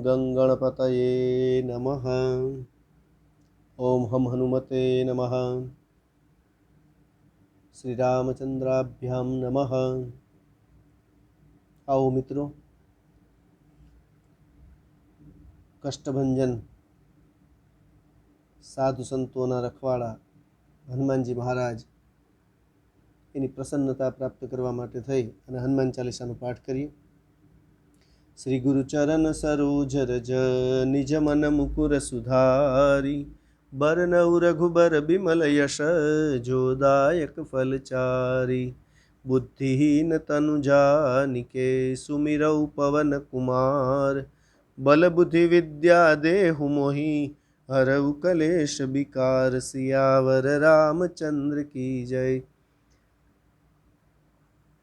गं गणपतये नमः। ओम हम हनुमते नमः। श्री रामचंद्राभ्याम नमः। आओ मित्रों, कष्टभंजन साधु संतोना रखवाड़ा हनुमानजी महाराज એની પ્રસન્નતા પ્રાપ્ત કરવા માટે થઈ અને હનુમાન ચાલીસાનો પાઠ કરીએ। શ્રી ગુરુ ચરણ સરોજ રજ નિજ મન મુકુર સુધારી बरनउ रघुबर बिमल यश जोदायक फलचारी बुद्धिहीन तनु जानिके सुमिरौ पवन कुमार बल बुद्धि विद्या देहु मोहि हरऊ कलेश विकार सियावर रामचंद्र की जय।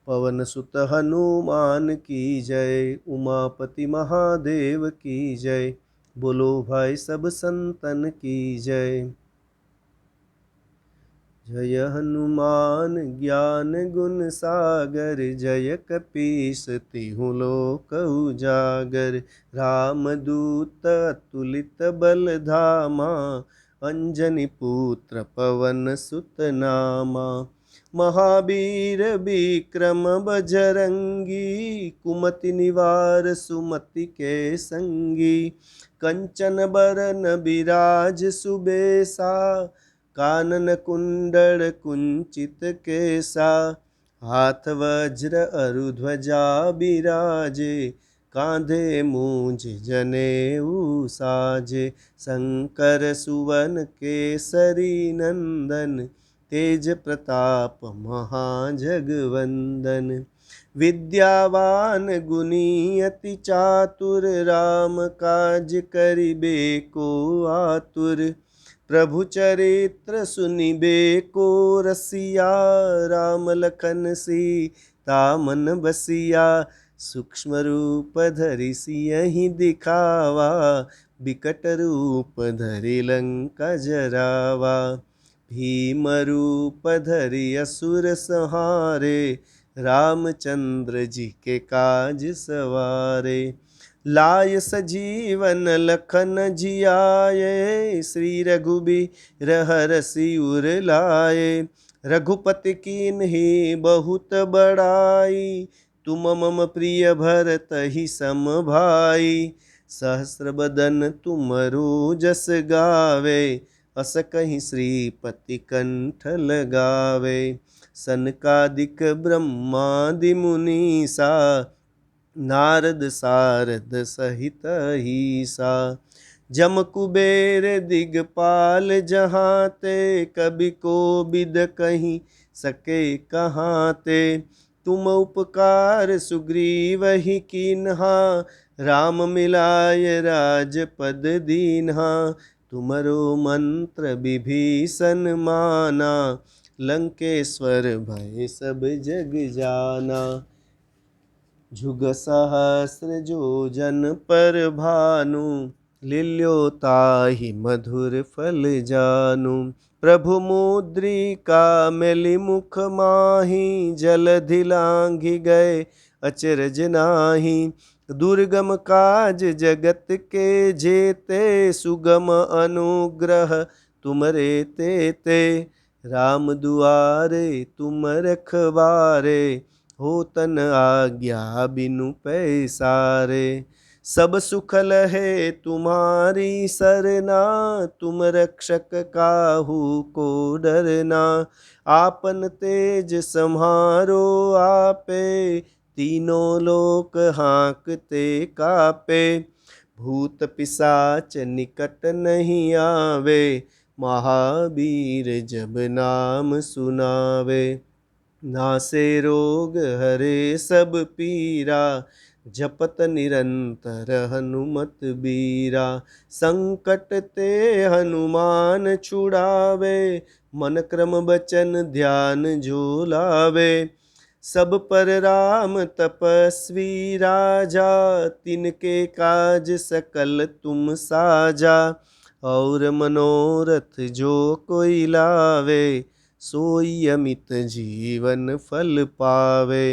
पवन सुत हनुमान की जय। उमापति महादेव की जय। बोलो भाई सब संतन की जय। जय हनुमान ज्ञान गुण सागर जय कपीस तिहु लोक उजागर रामदूत अतुलित बल धामा अंजनी पुत्र पवन सुत नामा महावीर विक्रम बजरंगी कुमति निवार सुमति के संगी कंचन बरन बिराज सुबेसा कानन कुंडल कुंचित केसा हाथ वज्र अरुध्वजा बिराजे कांधे मूंज जनेऊ साजे शंकर सुवन केसरी नंदन तेज प्रताप महाजगवंदन विद्यावान गुणी अति चातुर राम काज करिबे को आतुर प्रभु चरित्र सुनिबे को रसिया राम लखन सीता मन बसिया सूक्ष्म रूप धरि सियहि दिखावा बिकट रूप धरि लंका जरावा भीम रूप धरि असुर संहारे रामचंद्र जी के काज सवारे लाय सजीवन लखन जियाये श्री रघुबीर हरषि उर लाए रघुपति कीन्ही बहुत बड़ाई तुम मम प्रिय भरत ही सम भाई सहस्र बदन तुमरो जस गावे अस कहीं श्रीपति कंठ लगावे सनकादिक ब्रह्मादि मुनीसा नारद सारद सहित ईसा जम कुबेर दिगपाल जहाते कवि कोविद कहीं सके कहाते तुम उपकार सुग्रीव ही कीन्हा राम मिलाय राजपद दीन्हा तुमरो मंत्र विभीषण माना लंकेश्वर भय सब जग जाना जुग सहस्र जो जन पर भानु लील्यो ताहि मधुर फल जानु प्रभु मुद्रिका मेलि मुख माहि जलधि लांघि गए अचरज नाही दुर्गम काज जगत के जेते सुगम अनुग्रह तुमरे तेते राम दुआरे तुम रखवारे हो तन आज्ञा बिनु पैसारे सब सुख लहे तुम्हारी सरना तुम रक्षक काहू को डरना आपन तेज सम्हारो आपे तीनों लोक हाँकते कापे भूत पिशाच निकट नहीं आवे महावीर जब नाम सुनावे नासे रोग हरे सब पीरा जपत निरंतर हनुमत बीरा संकट ते हनुमान छुड़ावे मन क्रम बचन ध्यान जो लावे सब पर राम तपस्वी राजा तिनके काज सकल तुम साजा और मनोरथ जो कोई लावे सोई अमित जीवन फल पावे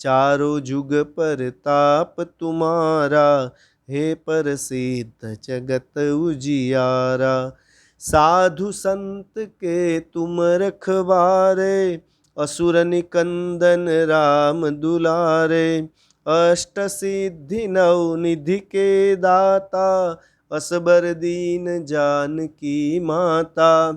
चारों जुग पर ताप तुम्हारा हे प्रसिद्ध जगत उजियारा। साधु संत के तुम रखवारे, असुर निकंदन राम दुलारे। अष्ट सिद्धि नौ निधि के दाता, असबर दीन जानकी माता।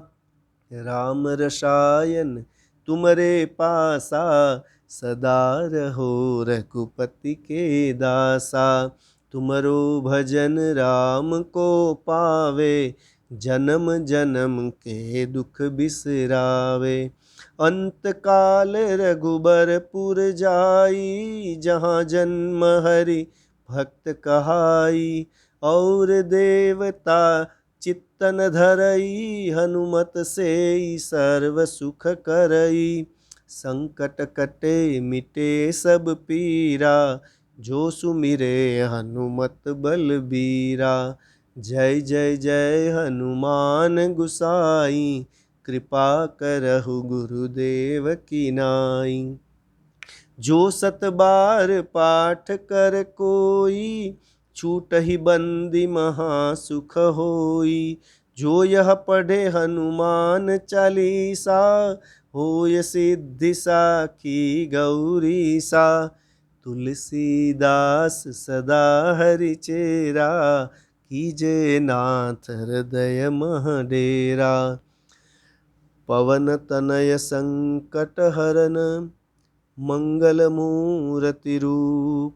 राम रसायन तुमरे पासा, सदा रहो रघुपति के दासा। तुमरो भजन राम को पावे, जन्म जन्म के दुख बिसरावे। अंत काल रघुबरपुर जाई, जहाँ जन्म हरि भक्त कहाई। और देवता चित्तन धरई, हनुमत से सर्व सुख करई। संकट कटे मिटे सब पीरा, जो सुमिरे हनुमत बलबीरा। जय जय जय हनुमान गुसाई, कृपा करहु गुरुदेव की नाई। जो सत बार पाठ कर कोई, छूटहि बंदी महा सुख होई। जो यह पढ़े हनुमान चालीसा, होय सिद्धि साखी गौरीसा। तुलसीदास सदा हरि चेरा, कीजे नाथ हृदय मह डेरा। पवन तनय संकट हरन, मंगल मूर्ति रूप।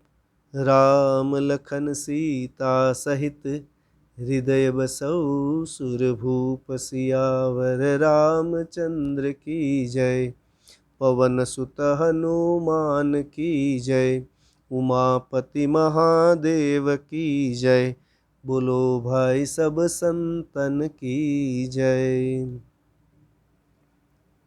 राम लखन सीता सहित, हृदय बसौ सुरभूप। सियावर रामचंद्र की जय, पवन सुत हनुमान की जय। उमापति महादेव की जय, बोलो भाई सब संतन की जय।